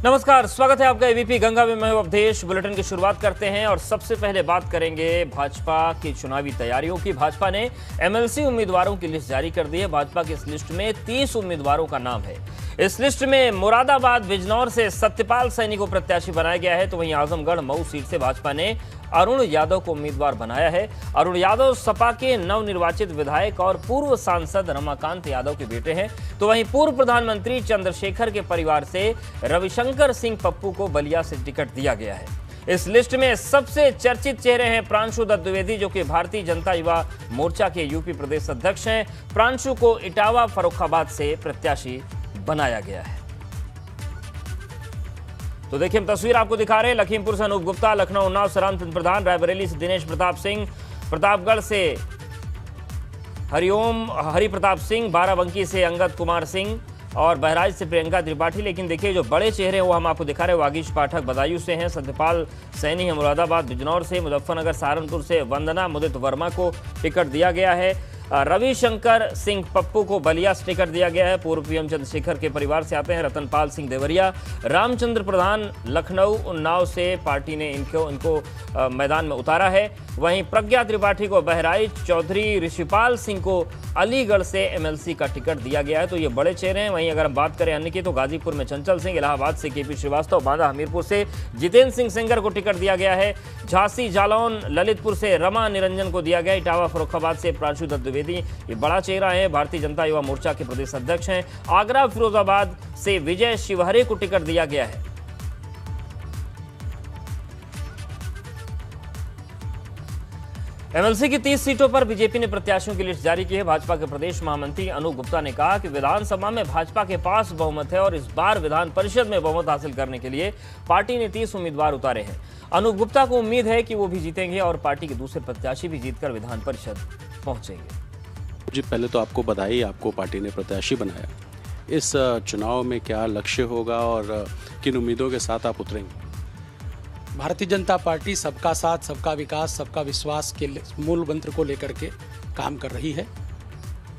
नमस्कार, स्वागत है आपका एबीपी गंगा में। मैं हूं अवधेश। बुलेटिन की शुरुआत करते हैं और सबसे पहले बात करेंगे भाजपा की चुनावी तैयारियों की। भाजपा ने एमएलसी उम्मीदवारों की लिस्ट जारी कर दी है। भाजपा की इस लिस्ट में 30 उम्मीदवारों का नाम है। इस लिस्ट में मुरादाबाद बिजनौर से सत्यपाल सैनी को प्रत्याशी बनाया गया है, तो वहीं आजमगढ़ मऊ सीट से भाजपा ने अरुण यादव को उम्मीदवार बनाया है। अरुण यादव सपा के नवनिर्वाचित विधायक और पूर्व सांसद रमाकांत यादव के बेटे हैं। तो वहीं पूर्व प्रधानमंत्री चंद्रशेखर के परिवार से रविशंकर सिंह पप्पू को बलिया से टिकट दिया गया है। इस लिस्ट में सबसे चर्चित चेहरे हैं प्रांशु दत्त द्विवेदी, जो कि भारतीय जनता युवा मोर्चा के यूपी प्रदेश अध्यक्ष हैं। प्रांशु को इटावा फर्रुखाबाद से प्रत्याशी बनाया गया है। तो देखिए, हम तस्वीर आपको दिखा रहे हैं। लखीमपुर से अनूप गुप्ता, लखनऊ उन्नाव से रामचंद्र प्रधान, रायबरेली से दिनेश प्रताप सिंह, प्रतापगढ़ से हरि प्रताप सिंह, बाराबंकी से अंगद कुमार सिंह और बहराइच से प्रियंका त्रिपाठी। लेकिन देखिए, जो बड़े चेहरे हैं वो हम आपको दिखा रहे हैं। वागीश पाठक बदायूं से हैं, सत्यपाल सैनी है मुरादाबाद बिजनौर से, मुजफ्फरनगर सहारनपुर से वंदना मुदित वर्मा को टिकट दिया गया है। रविशंकर सिंह पप्पू को बलिया से टिकट दिया गया है। पूर्व पीएम चंद्रशेखर के परिवार से आते हैं। रतनपाल सिंह देवरिया, रामचंद्र प्रधान लखनऊ उन्नाव से पार्टी ने इनको मैदान में उतारा है। वहीं प्रज्ञा त्रिपाठी को बहराइच, चौधरी ऋषिपाल सिंह को अलीगढ़ से एमएलसी का टिकट दिया गया है। तो ये बड़े चेहरे हैं। वहीं अगर हम बात करें अन्य की, तो गाजीपुर में चंचल सिंह, इलाहाबाद से केपी श्रीवास्तव, बांदा हमीरपुर से जितेंद्र सिंह सेंगर को टिकट दिया गया है। झांसी जालौन ललितपुर से रमा निरंजन को दिया गया। इटावा फर्रुखाबाद से प्रांशु दत्त द्विवेदी, ये बड़ा चेहरा है, भारतीय जनता युवा मोर्चा के प्रदेश अध्यक्ष हैं। आगरा फिरोजाबाद से विजय शिवहरे को टिकट दिया गया है। एमएलसी की 30 सीटों पर बीजेपी ने प्रत्याशियों की लिस्ट जारी की है। भाजपा के प्रदेश महामंत्री अनूप गुप्ता ने कहा कि विधानसभा में भाजपा के पास बहुमत है और इस बार विधान परिषद में बहुमत हासिल करने के लिए पार्टी ने 30 उम्मीदवार उतारे हैं। अनूप गुप्ता को उम्मीद है कि वो भी जीतेंगे और पार्टी के दूसरे प्रत्याशी भी जीतकर विधान परिषद पहुंचेंगे। जी, पहले तो आपको बधाई, आपको पार्टी ने प्रत्याशी बनाया। इस चुनाव में क्या लक्ष्य होगा और किन उम्मीदों के साथ आप उतरेंगे? भारतीय जनता पार्टी सबका साथ, सबका विकास, सबका विश्वास के मूल मंत्र को लेकर के काम कर रही है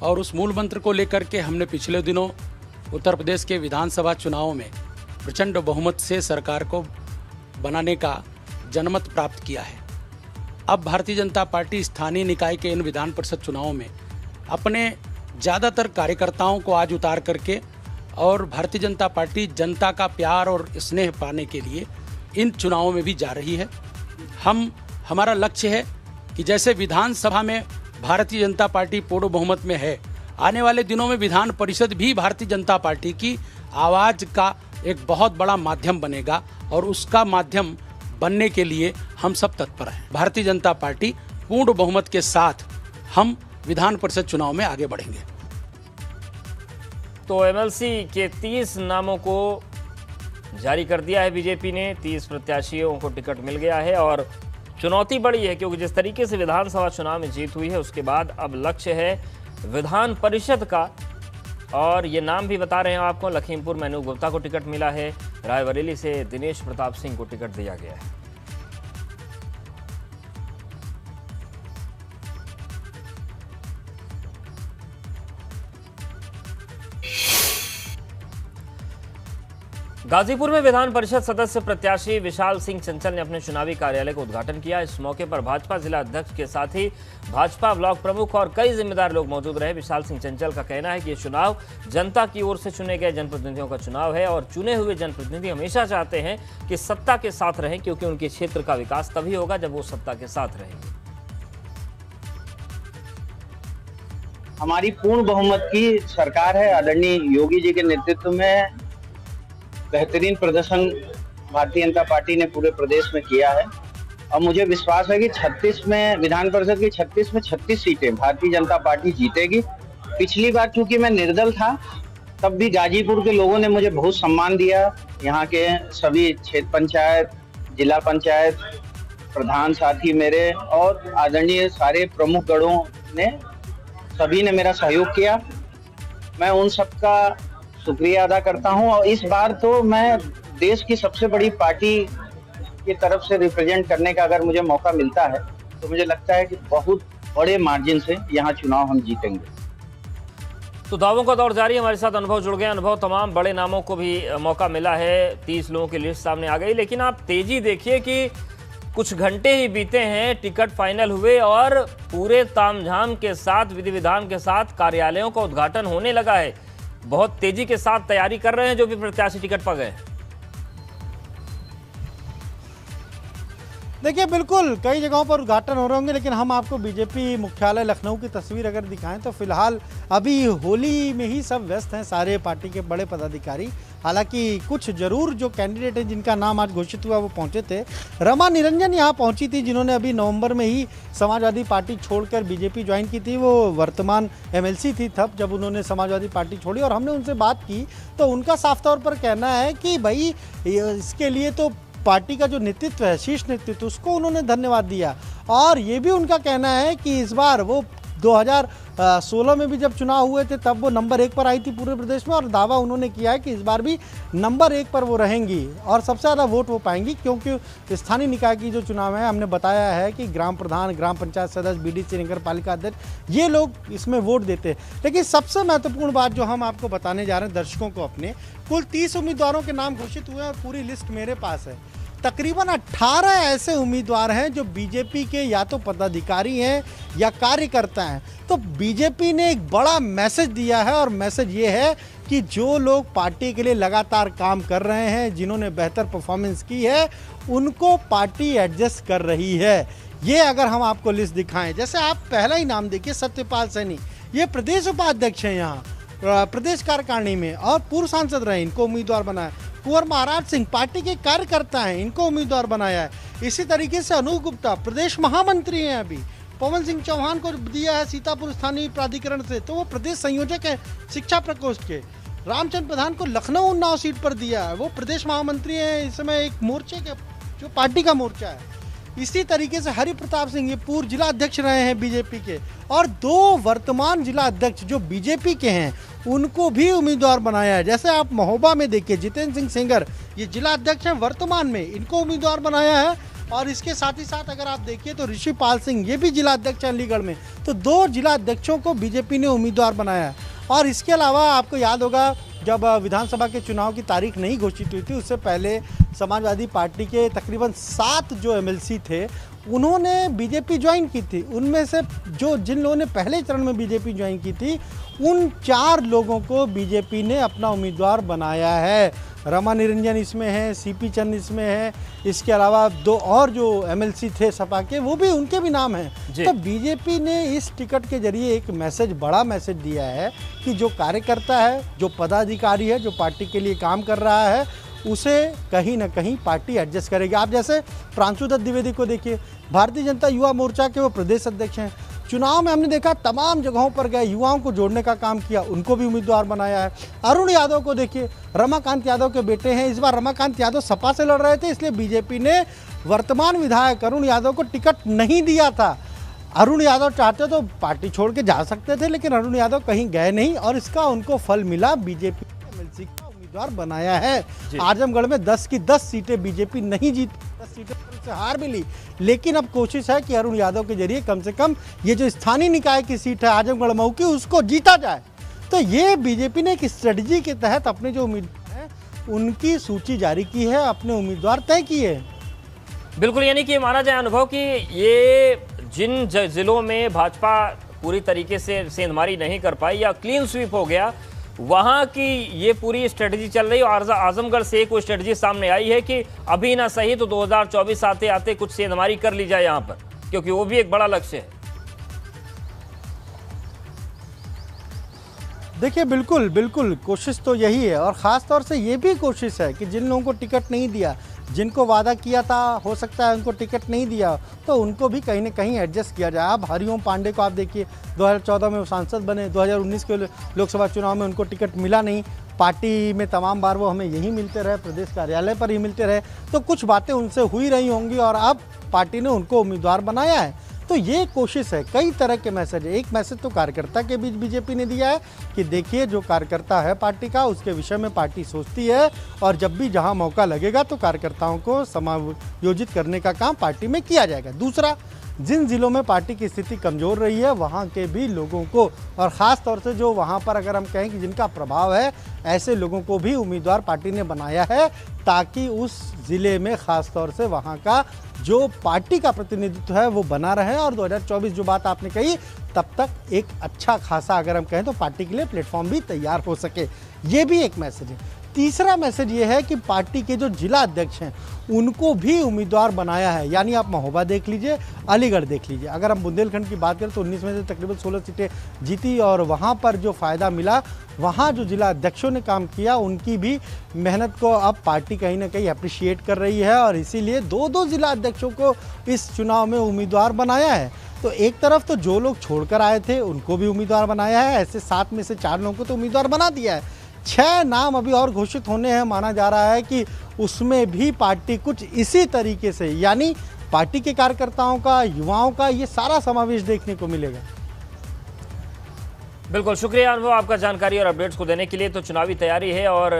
और उस मूल मंत्र को लेकर के हमने पिछले दिनों उत्तर प्रदेश के विधानसभा चुनाव में प्रचंड बहुमत से सरकार को बनाने का जनमत प्राप्त किया है। अब भारतीय जनता पार्टी स्थानीय निकाय के इन विधान परिषद चुनावों में अपने ज़्यादातर कार्यकर्ताओं को आज उतार करके और भारतीय जनता पार्टी जनता का प्यार और स्नेह पाने के लिए इन चुनावों में भी जा रही है। हमारा लक्ष्य है कि जैसे विधानसभा में भारतीय जनता पार्टी पूर्ण बहुमत में है, आने वाले दिनों में विधान परिषद भी भारतीय जनता पार्टी की आवाज़ का एक बहुत बड़ा माध्यम बनेगा और उसका माध्यम बनने के लिए हम सब तत्पर हैं। भारतीय जनता पार्टी पूर्ण बहुमत के साथ हम विधान परिषद चुनाव में आगे बढ़ेंगे। तो एमएलसी के 30 नामों को जारी कर दिया है बीजेपी ने। 30 प्रत्याशियों को टिकट मिल गया है और चुनौती बड़ी है, क्योंकि जिस तरीके से विधानसभा चुनाव में जीत हुई है उसके बाद अब लक्ष्य है विधान परिषद का। और ये नाम भी बता रहे हैं आपको। लखीमपुर में अनूप गुप्ता को टिकट मिला है। रायबरेली से दिनेश प्रताप सिंह को टिकट दिया गया है। गाजीपुर में विधान परिषद सदस्य प्रत्याशी विशाल सिंह चंचल ने अपने चुनावी कार्यालय का उद्घाटन किया। इस मौके पर भाजपा जिला अध्यक्ष के साथ ही भाजपा ब्लॉक प्रमुख और कई जिम्मेदार लोग मौजूद रहे। विशाल सिंह चंचल का कहना है कि ये चुनाव जनता की ओर से चुने गए जनप्रतिनिधियों का चुनाव है और चुने हुए जनप्रतिनिधि हमेशा चाहते हैं कि सत्ता के साथ रहें, क्योंकि उनके क्षेत्र का विकास तभी होगा जब वो सत्ता के साथ रहेंगे। हमारी पूर्ण बहुमत की सरकार है। आदरणीय योगी जी के नेतृत्व में बेहतरीन प्रदर्शन भारतीय जनता पार्टी ने पूरे प्रदेश में किया है और मुझे विश्वास है कि 36 में विधान परिषद की 36 में 36 सीटें भारतीय जनता पार्टी जीतेगी। पिछली बार चूंकि मैं निर्दल था, तब भी गाजीपुर के लोगों ने मुझे बहुत सम्मान दिया। यहाँ के सभी क्षेत्र पंचायत, जिला पंचायत प्रधान साथी मेरे और आदरणीय सारे प्रमुख गणों ने सभी ने मेरा सहयोग किया। मैं उन सबका शुक्रिया अदा करता हूं और इस बार तो मैं देश की सबसे बड़ी पार्टी की तरफ से रिप्रेजेंट करने का अगर मुझे मौका मिलता है तो मुझे लगता है कि बहुत बड़े मार्जिन से यहां चुनाव हम जीतेंगे। तो दावों का दौर जारी है। हमारे साथ अनुभव जुड़ गया। अनुभव, तमाम बड़े नामों को भी मौका मिला है, 30 लोगों की लिस्ट सामने आ गई, लेकिन आप तेजी देखिए कि कुछ घंटे ही बीते हैं, टिकट फाइनल हुए और पूरे तामझाम के साथ, विधि विधान के साथ कार्यालयों का उद्घाटन होने लगा है। बहुत तेजी के साथ तैयारी कर रहे हैं जो भी प्रत्याशी टिकट पा गए। देखिए, बिल्कुल कई जगहों पर उद्घाटन हो रहे होंगे, लेकिन हम आपको बीजेपी मुख्यालय लखनऊ की तस्वीर अगर दिखाएं तो फिलहाल अभी होली में ही सब व्यस्त हैं सारे पार्टी के बड़े पदाधिकारी। हालांकि कुछ जरूर जो कैंडिडेट हैं जिनका नाम आज घोषित हुआ वो पहुंचे थे। रमा निरंजन यहाँ पहुंची थी, जिन्होंने अभी नवंबर में ही समाजवादी पार्टी छोड़कर बीजेपी ज्वाइन की थी। वो वर्तमान एमएलसी थी तब जब उन्होंने समाजवादी पार्टी छोड़ी, और हमने उनसे बात की तो उनका साफ तौर पर कहना है कि भाई इसके लिए तो पार्टी का जो नेतृत्व है, शीर्ष नेतृत्व, उसको उन्होंने धन्यवाद दिया। और ये भी उनका कहना है कि इस बार वो 2016 में भी जब चुनाव हुए थे तब वो नंबर 1 पर आई थी पूरे प्रदेश में, और दावा उन्होंने किया है कि इस बार भी नंबर 1 पर वो रहेंगी और सबसे ज़्यादा वोट वो पाएंगी, क्योंकि स्थानीय निकाय की जो चुनाव है, हमने बताया है कि ग्राम प्रधान, ग्राम पंचायत सदस्य, बीडीसी, नगर पालिका अध्यक्ष, ये लोग इसमें वोट देते हैं। लेकिन सबसे महत्वपूर्ण बात जो हम आपको बताने जा रहे हैं दर्शकों को अपने, कुल 30 उम्मीदवारों के नाम घोषित हुए हैं और पूरी लिस्ट मेरे पास है। तकरीबन 18 ऐसे उम्मीदवार हैं जो बीजेपी के या तो पदाधिकारी हैं या कार्यकर्ता हैं। तो बीजेपी ने एक बड़ा मैसेज दिया है, और मैसेज ये है कि जो लोग पार्टी के लिए लगातार काम कर रहे हैं, जिन्होंने बेहतर परफॉर्मेंस की है, उनको पार्टी एडजस्ट कर रही है। ये अगर हम आपको लिस्ट दिखाएं, जैसे आप पहला ही नाम देखिए, सत्यपाल सैनी, ये प्रदेश उपाध्यक्ष हैं यहाँ प्रदेश कार्यकारिणी में और पूर्व सांसद रहे, इनको उम्मीदवार बनाया। कुंवर महाराज सिंह पार्टी के कार्यकर्ता हैं, इनको उम्मीदवार बनाया है। इसी तरीके से अनूप गुप्ता प्रदेश महामंत्री हैं अभी। पवन सिंह चौहान को दिया है सीतापुर स्थानीय प्राधिकरण से, तो वो प्रदेश संयोजक हैं शिक्षा प्रकोष्ठ के। रामचंद्र प्रधान को लखनऊ उन्नाव सीट पर दिया है, वो प्रदेश महामंत्री हैं इस समय एक मोर्चे के, जो पार्टी का मोर्चा है। इसी तरीके से हरि प्रताप सिंह, ये पूर्व जिला अध्यक्ष रहे हैं बीजेपी के, और 2 वर्तमान जिला अध्यक्ष जो बीजेपी के हैं उनको भी उम्मीदवार बनाया है। जैसे आप महोबा में देखिए, जितेंद्र सिंह सेंगर, ये जिला अध्यक्ष हैं वर्तमान में, इनको उम्मीदवार बनाया है। और इसके साथ ही साथ अगर आप देखिए तो ऋषिपाल सिंह, ये भी जिला अध्यक्ष हैं अलीगढ़ में। तो 2 जिला अध्यक्षों को बीजेपी ने उम्मीदवार बनाया है। और इसके अलावा आपको याद होगा जब विधानसभा के चुनाव की तारीख नहीं घोषित हुई थी, उससे पहले समाजवादी पार्टी के तकरीबन 7 जो एमएलसी थे उन्होंने बीजेपी ज्वाइन की थी। उनमें से जिन लोगों ने पहले चरण में बीजेपी ज्वाइन की थी, उन 4 लोगों को बीजेपी ने अपना उम्मीदवार बनाया है। रमा निरंजन इसमें है, सीपी चंद इसमें है, इसके अलावा 2 और जो एमएलसी थे सपा के, वो भी, उनके भी नाम हैं। तो बीजेपी ने इस टिकट के जरिए एक मैसेज, बड़ा मैसेज दिया है कि जो कार्यकर्ता है, जो पदाधिकारी है, जो पार्टी के लिए काम कर रहा है, उसे कहीं ना कहीं पार्टी एडजस्ट करेगी। आप जैसे प्रांशुदत्त द्विवेदी को देखिए, भारतीय जनता युवा मोर्चा के वो प्रदेश अध्यक्ष हैं। चुनाव में हमने देखा तमाम जगहों पर गए, युवाओं को जोड़ने का काम किया, उनको भी उम्मीदवार बनाया है। अरुण यादव को देखिए, रमाकांत यादव के बेटे हैं। इस बार रमाकांत यादव सपा से लड़ रहे थे, इसलिए बीजेपी ने वर्तमान विधायक अरुण यादव को टिकट नहीं दिया था। अरुण यादव चाहते तो पार्टी छोड़ के जा सकते थे, लेकिन अरुण यादव कहीं गए नहीं और इसका उनको फल मिला। बीजेपी ने एमएलसी का उम्मीदवार बनाया है। आजमगढ़ में 10 की 10 सीटें बीजेपी नहीं जीत, 10 सीटें से हार भी ली, लेकिन अब कोशिश है कि अरुण यादव के जरिए कम से कम ये जो स्थानीय निकाय की सीट है आजमगढ़ मऊ की, उसको जीता जाए। तो ये बीजेपी ने एक स्ट्रेटजी के तहत अपने जो उम्मीदवार हैं उनकी सूची जारी की है, अपने उम्मीदवार तय किए। बिल्कुल, यानी कि माना जाए अनुभव कि ये जिन जिलों में भाजपा पूरी तरीके से सेंधमारी नहीं कर पाई या क्लीन स्वीप हो गया, वहां की ये पूरी स्ट्रेटजी चल रही है। और आजमगढ़ से एक स्ट्रेटजी सामने आई है कि अभी ना सही तो 2024 आते आते कुछ सेंधमारी कर ली जाए यहां पर, क्योंकि वो भी एक बड़ा लक्ष्य है। देखिए, बिल्कुल कोशिश तो यही है, और ख़ास तौर से ये भी कोशिश है कि जिन लोगों को टिकट नहीं दिया, जिनको वादा किया था हो सकता है उनको टिकट नहीं दिया, तो उनको भी कहीं ना कहीं एडजस्ट किया जाए। अब हरिओम पांडे को आप देखिए, 2014 में वो सांसद बने, 2019 के लोकसभा चुनाव में उनको टिकट मिला नहीं। पार्टी में तमाम बार वो हमें यहीं मिलते रहे, प्रदेश कार्यालय पर ही मिलते रहे, तो कुछ बातें उनसे हुई रही होंगी और अब पार्टी ने उनको उम्मीदवार बनाया है। तो ये कोशिश है, कई तरह के मैसेज है। एक मैसेज तो कार्यकर्ता के बीच बीजेपी ने दिया है कि देखिए जो कार्यकर्ता है पार्टी का, उसके विषय में पार्टी सोचती है, और जब भी जहां मौका लगेगा तो कार्यकर्ताओं को समायोजित करने का काम पार्टी में किया जाएगा। दूसरा, जिन जिलों में पार्टी की स्थिति कमज़ोर रही है वहाँ के भी लोगों को, और ख़ास तौर से जो वहाँ पर अगर हम कहें कि जिनका प्रभाव है, ऐसे लोगों को भी उम्मीदवार पार्टी ने बनाया है ताकि उस ज़िले में ख़ास तौर से वहाँ का जो पार्टी का प्रतिनिधित्व है वो बना रहे और 2024 जो बात आपने कही तब तक एक अच्छा खासा अगर हम कहें तो पार्टी के लिए प्लेटफॉर्म भी तैयार हो सके। ये भी एक मैसेज है। तीसरा मैसेज ये है कि पार्टी के जो जिला अध्यक्ष हैं उनको भी उम्मीदवार बनाया है, यानी आप महोबा देख लीजिए, अलीगढ़ देख लीजिए। अगर हम बुंदेलखंड की बात करें तो 19 में से तकरीबन 16 सीटें जीती और वहाँ पर जो फ़ायदा मिला, वहाँ जो जिला अध्यक्षों ने काम किया उनकी भी मेहनत को अब पार्टी कहीं ना कहीं अप्रिशिएट कर रही है और इसीलिए दो जिला अध्यक्षों को इस चुनाव में उम्मीदवार बनाया है। तो एक तरफ तो जो लोग छोड़कर आए थे उनको भी उम्मीदवार बनाया है, ऐसे 7 में से 4 लोगों को तो उम्मीदवार बना दिया है। 6 नाम अभी और घोषित होने हैं। माना जा रहा है कि उसमें भी पार्टी कुछ इसी तरीके से, यानी पार्टी के कार्यकर्ताओं का, युवाओं का ये सारा समावेश देखने को मिलेगा। बिल्कुल, शुक्रिया अनुभव आपका जानकारी और अपडेट्स को देने के लिए। तो चुनावी तैयारी है और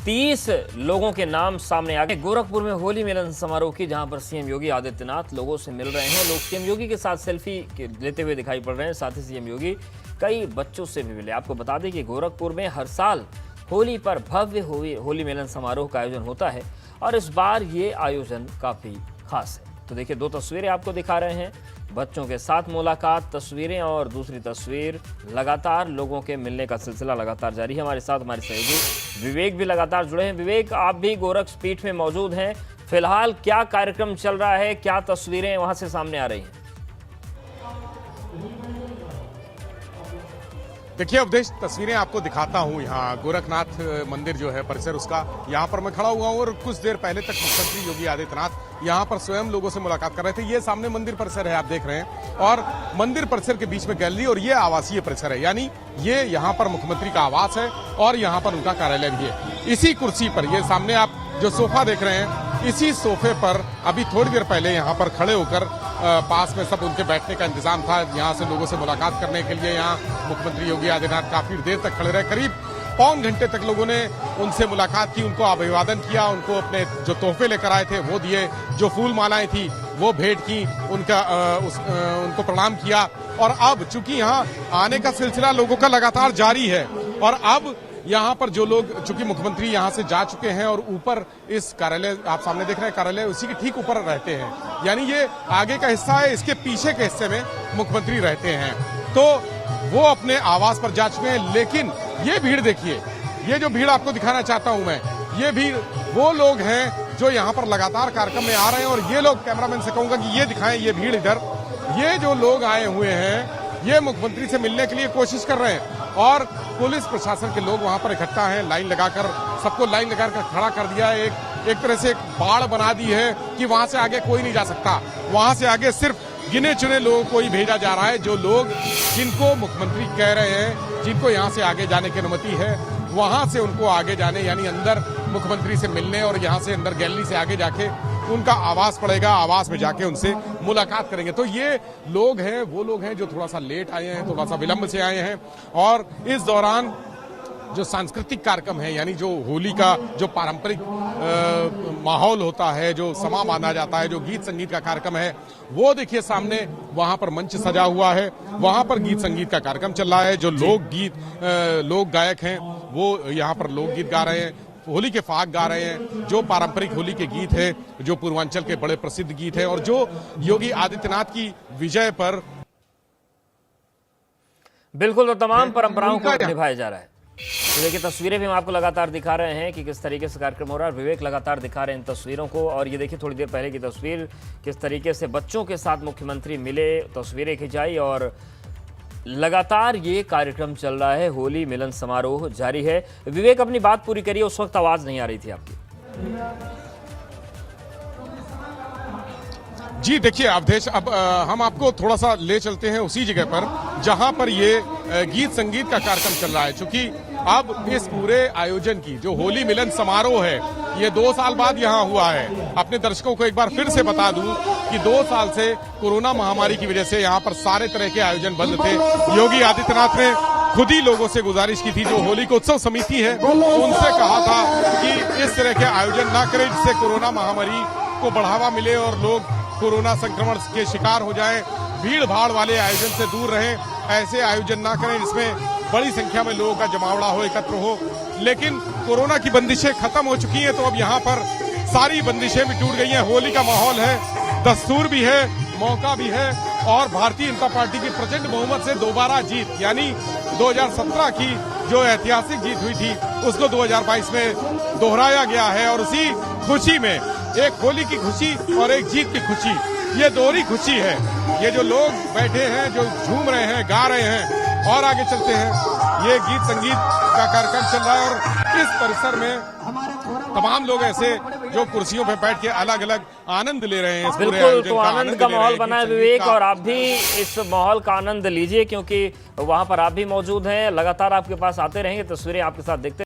30 लोगों के नाम सामने आ गए। गोरखपुर में होली मिलन समारोह की, जहां पर सीएम योगी आदित्यनाथ लोगों से मिल रहे हैं। लोग सीएम योगी के साथ सेल्फी लेते हुए दिखाई पड़ रहे हैं। साथ ही सीएम योगी कई बच्चों से भी मिले। आपको बता दें कि गोरखपुर में हर साल होली पर भव्य होली मिलन समारोह का आयोजन होता है और इस बार ये आयोजन काफी खास है। तो देखिए, 2 तस्वीरें आपको दिखा रहे हैं, बच्चों के साथ मुलाकात तस्वीरें और दूसरी तस्वीर लगातार लोगों के मिलने का सिलसिला लगातार जारी है। हमारे साथ हमारे सहयोगी विवेक भी लगातार जुड़े हैं। विवेक, आप भी गोरखपीठ में मौजूद हैं, फिलहाल क्या कार्यक्रम चल रहा है, क्या तस्वीरें वहां से सामने आ रही हैं? देखिए अवधेश, तस्वीरें आपको दिखाता हूँ। यहाँ गोरखनाथ मंदिर जो है परिसर उसका, यहाँ पर मैं खड़ा हुआ हूँ और कुछ देर पहले तक मुख्यमंत्री योगी आदित्यनाथ यहाँ पर स्वयं लोगों से मुलाकात कर रहे थे। ये सामने मंदिर परिसर है, आप देख रहे हैं, और मंदिर परिसर के बीच में गैलरी और ये आवासीय परिसर है, यानी ये यहाँ पर मुख्यमंत्री का आवास है और यहाँ पर उनका कार्यालय भी है। इसी कुर्सी पर, ये सामने आप जो सोफा देख रहे हैं, इसी सोफे पर अभी थोड़ी देर पहले यहाँ पर खड़े होकर पास में सब उनके बैठने का इंतजाम था। यहाँ से लोगों से मुलाकात करने के लिए यहाँ मुख्यमंत्री योगी आदित्यनाथ काफी देर तक खड़े रहे। करीब पौन घंटे तक लोगों ने उनसे मुलाकात की, उनको अभिवादन किया, उनको अपने जो तोहफे लेकर आए थे वो दिए, जो फूल मालाएं थी वो भेंट की, उनको प्रणाम किया। और अब चूंकि यहाँ आने का सिलसिला लोगों का लगातार जारी है और अब यहाँ पर जो लोग, चूंकि मुख्यमंत्री यहाँ से जा चुके हैं और ऊपर इस कार्यालय आप सामने देख रहे हैं, कार्यालय उसी के ठीक ऊपर रहते हैं, यानी ये आगे का हिस्सा है, इसके पीछे के हिस्से में मुख्यमंत्री रहते हैं। तो वो अपने आवास पर जा चुके हैं। लेकिन ये भीड़ देखिए, ये जो भीड़ आपको दिखाना चाहता हूं मैं, ये भीड़ वो लोग हैं जो यहाँ पर लगातार कार्यक्रम में आ रहे हैं। और ये लोग, कैमरामैन से कहूंगा कि ये दिखाएं, ये भीड़ इधर, ये जो लोग आए हुए हैं ये मुख्यमंत्री से मिलने के लिए कोशिश कर रहे हैं और पुलिस प्रशासन के लोग वहां पर इकट्ठा हैं, लाइन लगाकर, सबको लाइन लगाकर खड़ा कर दिया है। एक तरह से एक बाड़ बना दी है कि वहां से आगे कोई नहीं जा सकता। वहां से आगे सिर्फ गिने चुने लोगों को ही भेजा जा रहा है, जो लोग जिनको मुख्यमंत्री कह रहे हैं, जिनको यहाँ से आगे जाने की अनुमति है, वहां से उनको आगे जाने, यानी अंदर मुख्यमंत्री से मिलने और यहाँ से अंदर गैलरी से आगे जाके उनका आवास पड़ेगा, आवास में जाके उनसे मुलाकात करेंगे। तो ये लोग हैं, वो लोग हैं जो थोड़ा सा लेट आए हैं, थोड़ा सा विलंब से आए हैं। और इस दौरान जो सांस्कृतिक कार्यक्रम है, यानी जो होली का जो पारंपरिक माहौल होता है, जो समा माना जाता है, जो गीत संगीत का कार्यक्रम है, वो देखिए सामने वहां पर मंच सजा हुआ है, वहां पर गीत संगीत का कार्यक्रम चल रहा है। जो लोक गायक हैं वो यहाँ पर लोकगीत गा रहे हैं, होली के फाग गा रहे हैं, जो पारंपरिक होली के गीत है, जो पूर्वांचल के बड़े प्रसिद्ध गीत है और जो योगी आदित्यनाथ की विजय पर बिल्कुल तो तमाम परंपराओं को निभाया जा रहा है। तो देखिए, तस्वीरें भी हम आपको लगातार दिखा रहे हैं कि किस तरीके से कार्यक्रम हो रहा है। विवेक लगातार दिखा रहे हैं इन तस्वीरों को। और ये देखिए, थोड़ी देर पहले की तस्वीर, किस तरीके से बच्चों के साथ मुख्यमंत्री मिले, तस्वीरें खिंचाई और लगातार ये कार्यक्रम चल रहा है, होली मिलन समारोह जारी है। विवेक, अपनी बात पूरी करिए, उस वक्त आवाज नहीं आ रही थी आपकी। जी देखिए अवधेश, अब हम आपको थोड़ा सा ले चलते हैं उसी जगह पर जहां पर ये गीत संगीत का कार्यक्रम चल रहा है। क्योंकि अब इस पूरे आयोजन की जो होली मिलन समारोह है, ये 2 साल बाद यहाँ हुआ है। अपने दर्शकों को एक बार फिर से बता दूं कि 2 साल से कोरोना महामारी की वजह से यहाँ पर सारे तरह के आयोजन बंद थे। योगी आदित्यनाथ ने खुद ही लोगों से गुजारिश की थी, जो होली को उत्सव समिति है उनसे कहा था कि इस तरह के आयोजन ना करें, जिससे कोरोना महामारी को बढ़ावा मिले और लोग कोरोना संक्रमण के शिकार हो जाएं, भीड़ भाड़ वाले आयोजन से दूर रहें, ऐसे आयोजन ना करें जिसमें बड़ी संख्या में लोगों का जमावड़ा हो, एकत्र हो। लेकिन कोरोना की बंदिशें खत्म हो चुकी हैं, तो अब यहाँ पर सारी बंदिशें भी टूट गई हैं। होली का माहौल है, दस्तूर भी है, मौका भी है और भारतीय जनता पार्टी की प्रचंड बहुमत से दोबारा जीत, यानी 2017 की जो ऐतिहासिक जीत हुई थी उसको 2022 में दोहराया गया है। और उसी खुशी में एक होली की खुशी और एक जीत की खुशी, ये दोहरी खुशी है। ये जो लोग बैठे हैं, जो झूम रहे हैं, गा रहे हैं, और आगे चलते हैं। ये गीत संगीत का कार्यक्रम चल रहा है और इस परिसर में तमाम लोग ऐसे जो कुर्सियों पे बैठ के अलग अलग आनंद ले रहे हैं। इस पूरे बिल्कुल, आयोजन तो आनंद का माहौल बना है विवेक, और आप भी इस माहौल का आनंद लीजिए क्योंकि वहां पर आप भी मौजूद हैं। लगातार आपके पास आते रहेंगे, तस्वीरें आपके साथ देखते